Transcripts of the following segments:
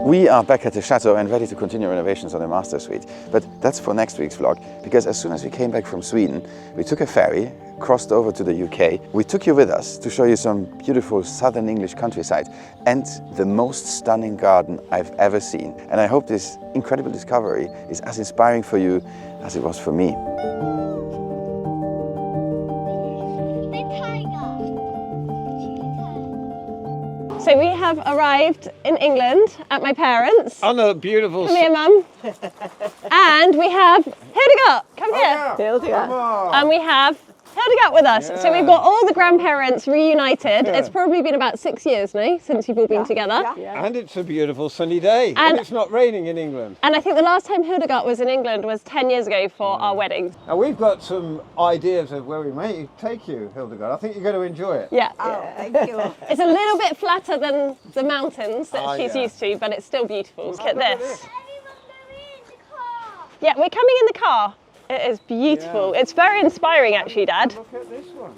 We are back at the Chateau and ready to continue renovations on the master suite. But that's for next week's vlog, because as soon as we came back from Sweden, we took a ferry, crossed over to the UK. We took you with us to show you some beautiful southern English countryside and the most stunning garden I've ever seen. And I hope this incredible discovery is as inspiring for you as it was for me. So we have arrived in England at my parents'. On a beautiful... Come here, Mum. And we have Hildegard. Come here. Hildegard. And we have Hildegard with us. Yeah. So we've got all the grandparents reunited. Yeah. It's probably been about 6 years now since you've all been together. Yeah. And it's a beautiful sunny day. And it's not raining in England. And I think the last time Hildegard was in England was 10 years ago for our wedding. Now we've got some ideas of where we may take you, Hildegard. I think you're going to enjoy it. Yeah. Thank you. It's a little bit flatter than the mountains that she's used to, but it's still beautiful. Look at this. Yeah, we're coming in the car. It is beautiful. Yeah. It's very inspiring actually, Dad. Look at this one.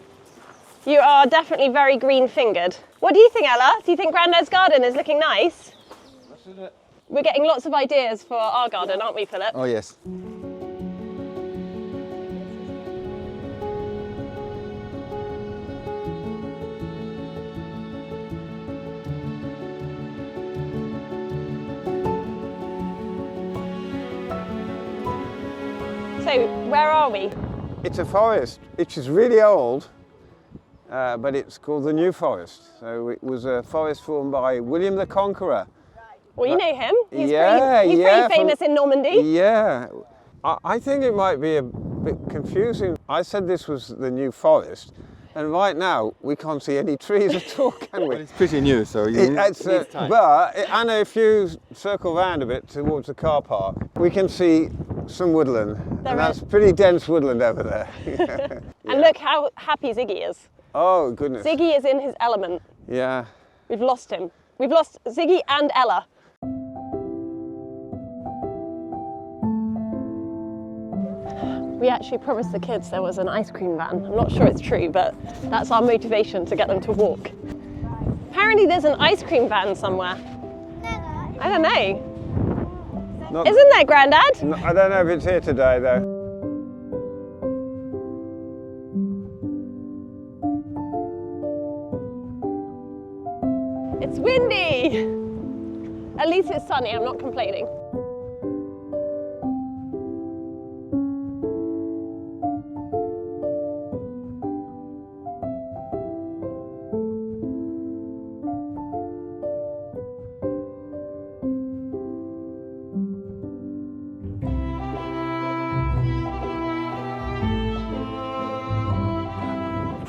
You are definitely very green-fingered. What do you think, Ella? Do you think Grandad's garden is looking nice? Isn't it? We're getting lots of ideas for our garden, aren't we, Philip? Oh, yes. So, where are we? It's a forest, which is really old, but it's called the New Forest. So it was a forest formed by William the Conqueror. Well, you know him. He's pretty famous in Normandy. Yeah. I think it might be a bit confusing. I said this was the New Forest, and right now we can't see any trees at all, can we? Well, it's pretty new, so you need time. But Anna, if you circle round a bit towards the car park, we can see some woodland, and that's pretty dense woodland over there. Yeah. And look how happy Ziggy is. Oh, goodness. Ziggy is in his element. Yeah. We've lost him. We've lost Ziggy and Ella. We actually promised the kids there was an ice cream van. I'm not sure it's true, but that's our motivation to get them to walk. Apparently there's an ice cream van somewhere. I don't know. Isn't there, Grandad? No, I don't know if it's here today, though. It's windy. At least it's sunny, I'm not complaining.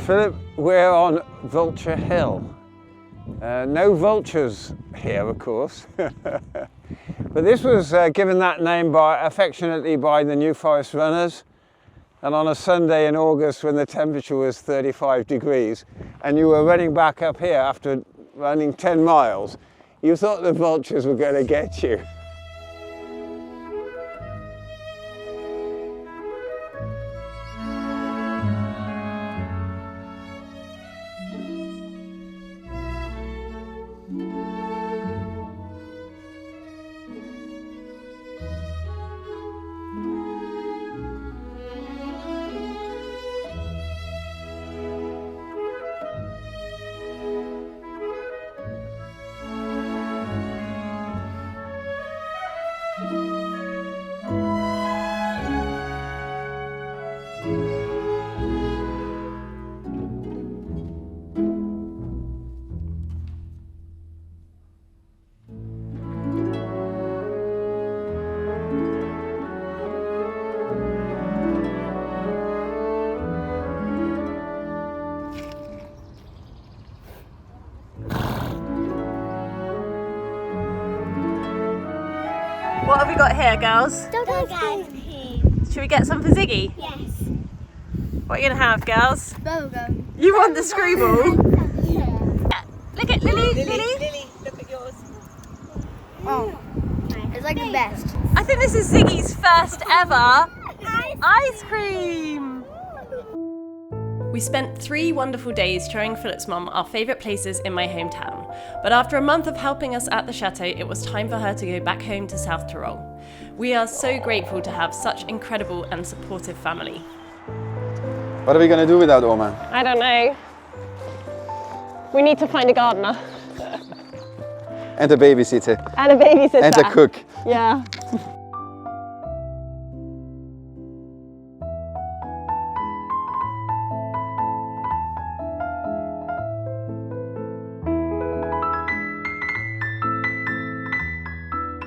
Philip, we're on Vulture Hill. No vultures here, of course. But this was given that name affectionately by the New Forest runners. And on a Sunday in August when the temperature was 35 degrees and you were running back up here after running 10 miles, you thought the vultures were going to get you. What have we got here, girls? Should we get some for Ziggy? Yes. What are you going to have, girls? Bubblegum. You want the screwball? Yeah. Look at Lily. Lily, look at yours. Oh, it's like the best. I think this is Ziggy's first ever ice cream. We spent 3 wonderful days showing Philip's mum our favourite places in my hometown. but after a month of helping us at the Chateau, it was time for her to go back home to South Tyrol. We are so grateful to have such incredible and supportive family. What are we going to do without Oma? I don't know. We need to find a gardener. And a babysitter. And a babysitter. And a cook. Yeah.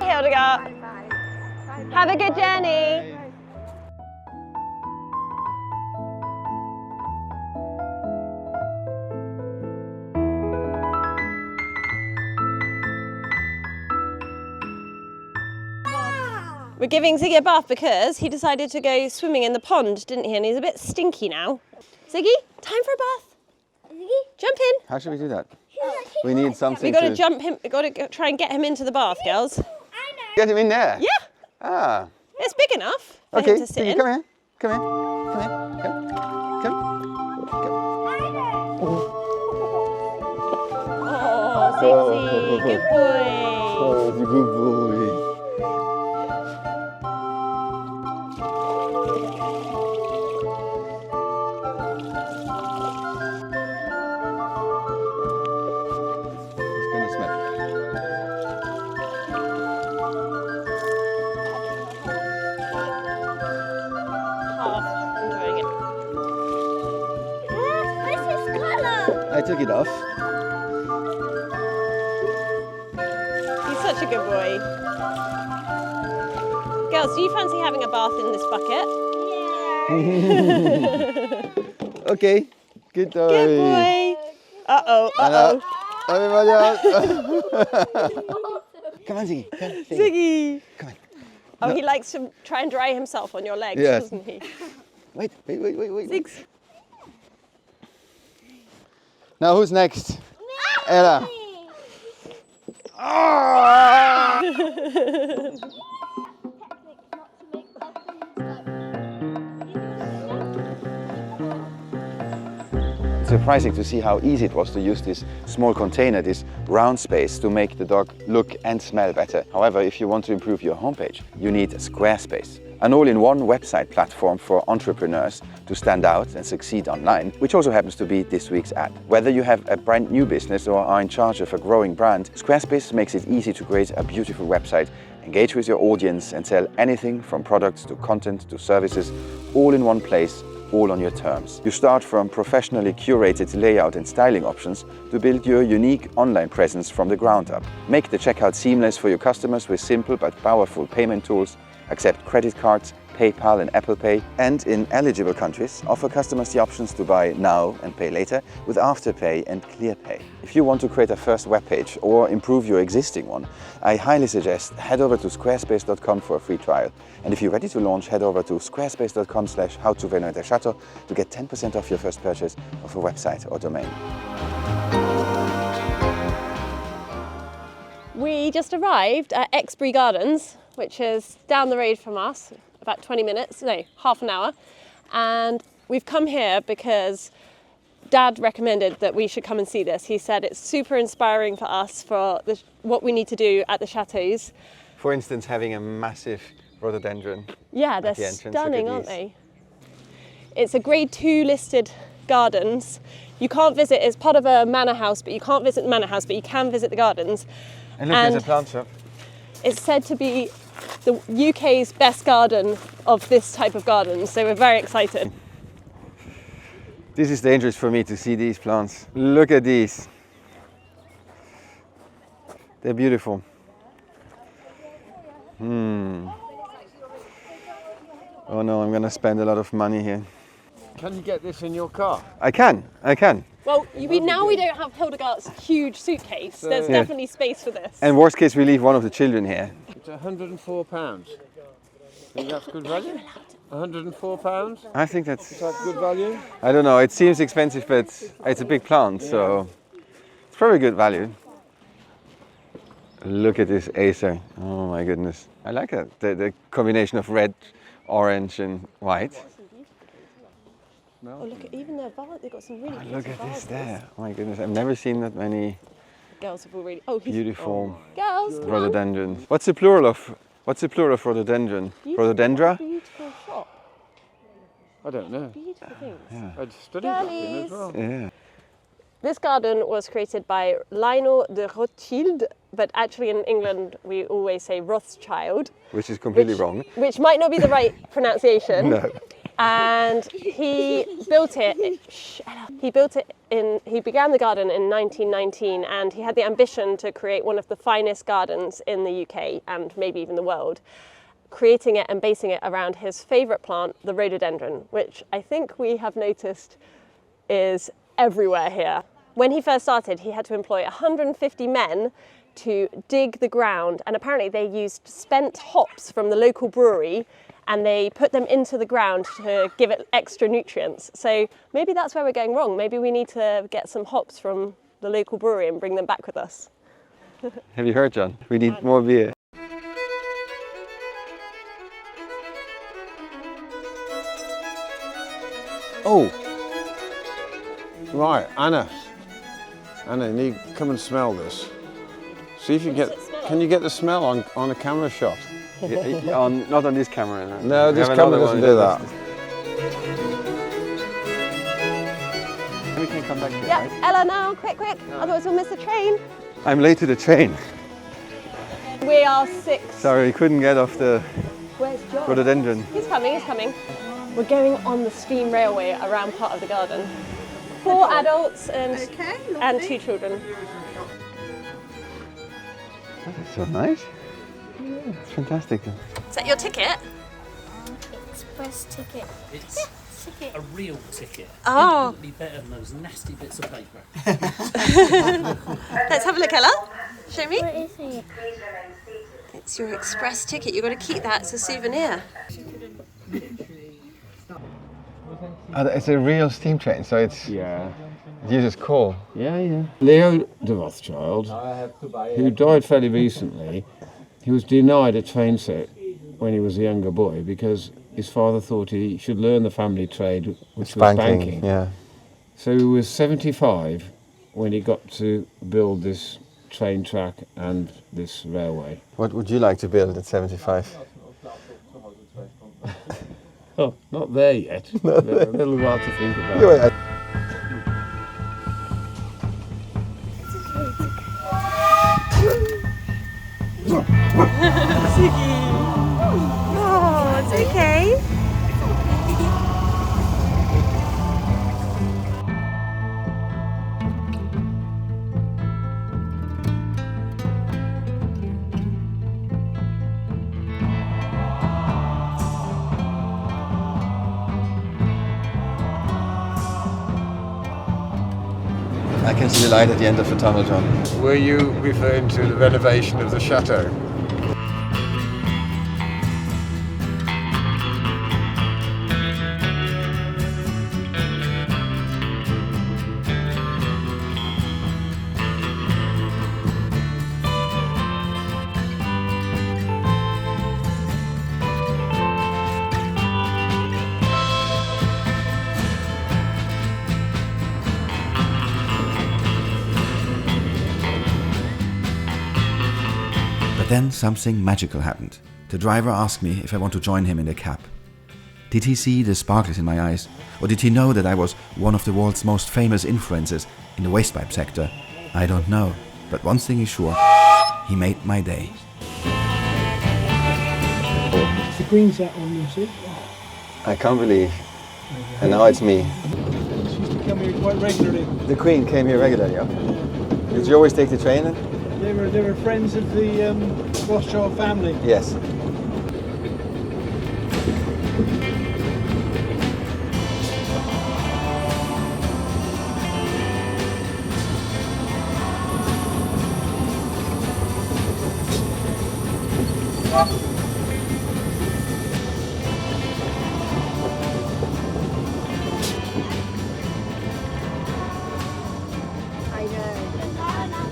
Hildegard. Have a good journey. We're giving Ziggy a bath because he decided to go swimming in the pond, didn't he? And he's a bit stinky now. Ziggy, time for a bath. Ziggy, jump in. How should we do that? We need something. We got to jump him. We got to try and get him into the bath, girls. Get him in there. Yeah. Ah. It's big enough for Okay. him to sit in. Come here. Come here. Come here. Come. Come. Oh, Ziggy, good boy. Oh, he's a good boy. He's gonna smell. Enjoying it. Where's his color? I took it off. He's such a good boy. Girls, do you fancy having a bath in this bucket? Yeah. Okay. Good boy. Good boy. Uh-oh, uh-oh. Everybody else. Come on, Ziggy. Come, Ziggy. Ziggy. Come on. Oh, he likes to try and dry himself on your legs, Yes. doesn't he? Wait. Ziggs. Now who's next? Ella. Ah! It's surprising to see how easy it was to use this small container, this round space, to make the dog look and smell better. However, if you want to improve your homepage, you need Squarespace, an all-in-one website platform for entrepreneurs to stand out and succeed online, which also happens to be this week's ad. Whether you have a brand new business or are in charge of a growing brand, Squarespace makes it easy to create a beautiful website, engage with your audience and sell anything from products to content to services, all in one place, all on your terms. You start from professionally curated layout and styling options to build your unique online presence from the ground up. Make the checkout seamless for your customers with simple but powerful payment tools, accept credit cards, PayPal and Apple Pay, and in eligible countries, offer customers the options to buy now and pay later with Afterpay and ClearPay. If you want to create a first webpage or improve your existing one, I highly suggest head over to squarespace.com for a free trial. And if you're ready to launch, head over to squarespace.com/howtorenovate to get 10% off your first purchase of a website or domain. We just arrived at Exbury Gardens, which is down the road from us, about 20 minutes, no, half an hour. And we've come here because Dad recommended that we should come and see this. He said it's super inspiring for us for what we need to do at the chateaus. For instance, having a massive rhododendron. Yeah, they're the entrance, stunning, look at aren't they? It's a grade 2 listed gardens. You can't visit, it's part of a manor house, but you can't visit the manor house, but you can visit the gardens. And look, there's a plant shop. It's said to be the UK's best garden of this type of garden, so we're very excited. This is dangerous for me to see these plants. Look at these. They're beautiful. Oh no, I'm gonna spend a lot of money here. Can you get this in your car? I can. Well, now we don't have Hildegard's huge suitcase. There's Yeah. definitely space for this. And worst case, we leave one of the children here. It's £104. Think that's good value? £104? I think that's, Is that good value? I don't know, it seems expensive, but it's a big plant, so it's probably good value. Look at this Acer. Oh my goodness. I like that. The combination of red, orange and white. Oh, look at even their vase. They've got some really Look pretty at this vases. there. Oh my goodness, I've never seen that many girls have already. Oh, he's Beautiful girls. Come on. rhododendron. What's the plural of rhododendron? Rhododendra? Beautiful shop. I don't know. Beautiful things. I'd studied that as well. Yeah. This garden was created by Lionel de Rothschild, but actually in England we always say Rothschild. Which is completely wrong. Which might not be the right pronunciation. No. And he built it. He began the garden in 1919, and he had the ambition to create one of the finest gardens in the UK and maybe even the world, creating it and basing it around his favourite plant, the rhododendron, which I think we have noticed is everywhere here. When he first started, he had to employ 150 men to dig the ground, and apparently they used spent hops from the local brewery and they put them into the ground to give it extra nutrients. So maybe that's where we're going wrong. Maybe we need to get some hops from the local brewery and bring them back with us. Have you heard, John? We need more beer. Oh! Right, Anna, you need to come and smell this. See if you can you get the smell on a camera shot? Not on this camera. No, this camera doesn't do that. We can come back here, Yeah, right? Ella now, quick, otherwise we'll miss the train. I'm late to the train. We are 6. Sorry, couldn't get off the Where's John? rhododendron. He's coming. We're going on the steam railway around part of the garden. 4 adults and 2 children. That's so nice. Yeah, it's fantastic. Is that your ticket? Express ticket. It's a real ticket. Oh. Infinitely better than those nasty bits of paper. Let's have a look, Ella. Show me. What is it? It's your express ticket. You've got to keep that. It's a souvenir. It's a real steam train, so it uses coal. Yeah. Leo de Rothschild, who died fairly recently, he was denied a train set when he was a younger boy because his father thought he should learn the family trade, which was banking. Yeah. So he was 75 when he got to build this train track and this railway. What would you like to build at 75? Oh, not there yet. A little while to think about. Go ahead. Oh, it's okay. I can see the light at the end of the tunnel, John. Were you referring to the renovation of the chateau? But then something magical happened. The driver asked me if I want to join him in the cab. Did he see the sparkles in my eyes? Or did he know that I was one of the world's most famous influencers in the wastepipe sector? I don't know. But one thing is sure, he made my day. The Queen's that one, you see. I can't believe. And now it's me. She used to come here quite regularly. The Queen came here regularly, yeah? Did you always take the train then? They were friends of the Rothschild family. Yes. I know.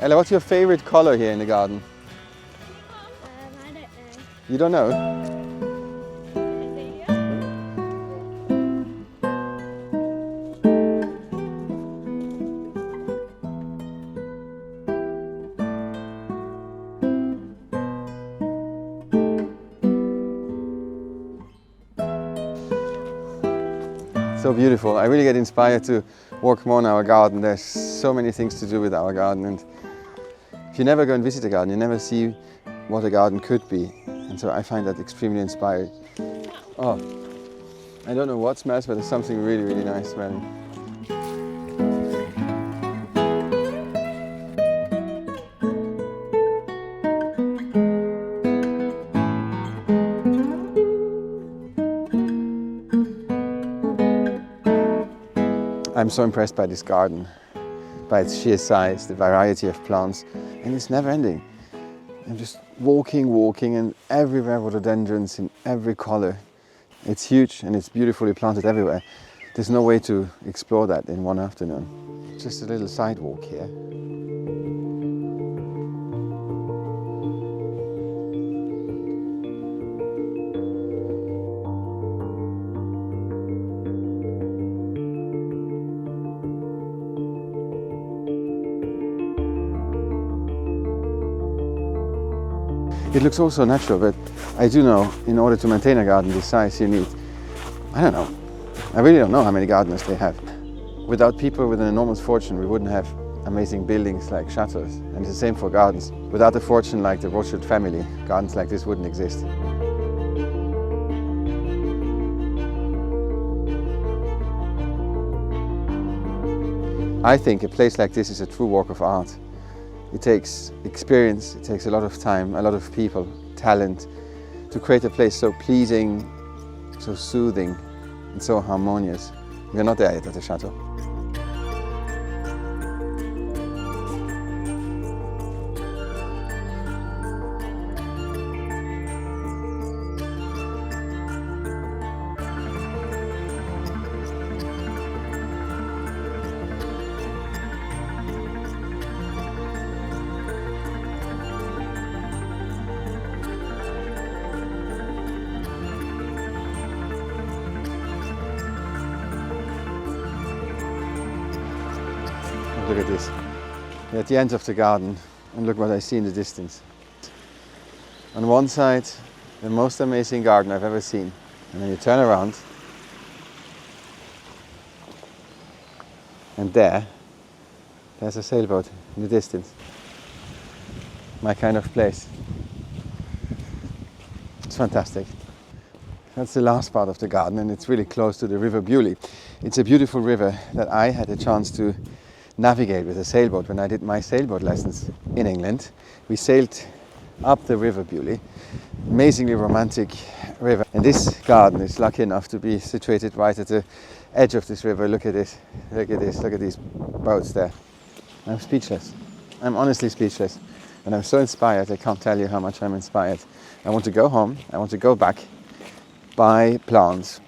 Ella, what's your favorite color here in the garden? I don't know. You don't know? so beautiful. I really get inspired to work more on our garden. There's so many things to do with our garden, and if you never go and visit a garden, you never see what a garden could be. And so I find that extremely inspiring. Oh, I don't know what smells, but there's something really, really nice smelling. I'm so impressed by this garden, by its sheer size, the variety of plants, and it's never ending. I'm just walking, and everywhere rhododendrons in every color. It's huge and it's beautifully planted everywhere. There's no way to explore that in one afternoon. Just a little sidewalk here. It looks all so natural, but I do know in order to maintain a garden this size you need, I don't know, I really don't know how many gardeners they have. Without people with an enormous fortune we wouldn't have amazing buildings like chateaus, and it's the same for gardens. Without a fortune like the Rothschild family, gardens like this wouldn't exist. I think a place like this is a true work of art. It takes experience, it takes a lot of time, a lot of people, talent to create a place so pleasing, so soothing and so harmonious. We're not there yet at the Chateau. Look at this. We're at the end of the garden, and look what I see in the distance. On one side, the most amazing garden I've ever seen. And then you turn around, and there's a sailboat in the distance. My kind of place. It's fantastic. That's the last part of the garden, and it's really close to the River Bewley. It's a beautiful river that I had a chance to navigate with a sailboat when I did my sailboat lessons in England. We sailed up the River Bewley, amazingly romantic river. And this garden is lucky enough to be situated right at the edge of this river. Look at this, look at this, look at these boats there. I'm speechless. I'm honestly speechless. And I'm so inspired, I can't tell you how much I'm inspired. I want to go home, I want to go back, buy plants,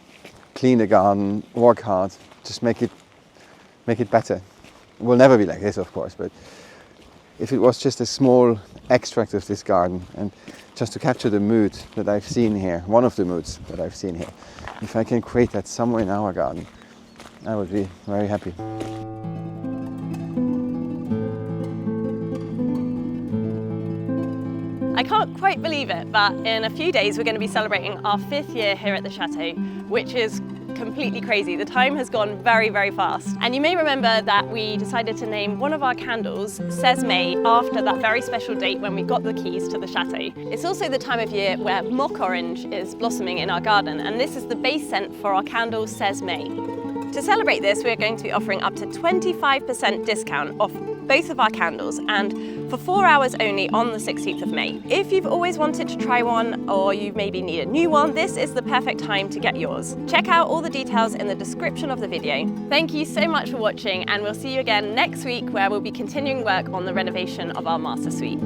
clean the garden, work hard, just make it better. It will never be like this, of course, but if it was just a small extract of this garden and just to capture the mood that I've seen here, one of the moods that I've seen here, if I can create that somewhere in our garden, I would be very happy. I can't quite believe it, but in a few days we're going to be celebrating our 5th year here at the Chateau, which is completely crazy. The time has gone very, very fast. And you may remember that we decided to name one of our candles Says May after that very special date when we got the keys to the Chateau. It's also the time of year where mock orange is blossoming in our garden, and this is the base scent for our candle Says May. To celebrate this, we're going to be offering up to 25% discount off both of our candles, and for 4 hours only on the 16th of May. If you've always wanted to try one, or you maybe need a new one, this is the perfect time to get yours. Check out all the details in the description of the video. Thank you so much for watching, and we'll see you again next week where we'll be continuing work on the renovation of our master suite.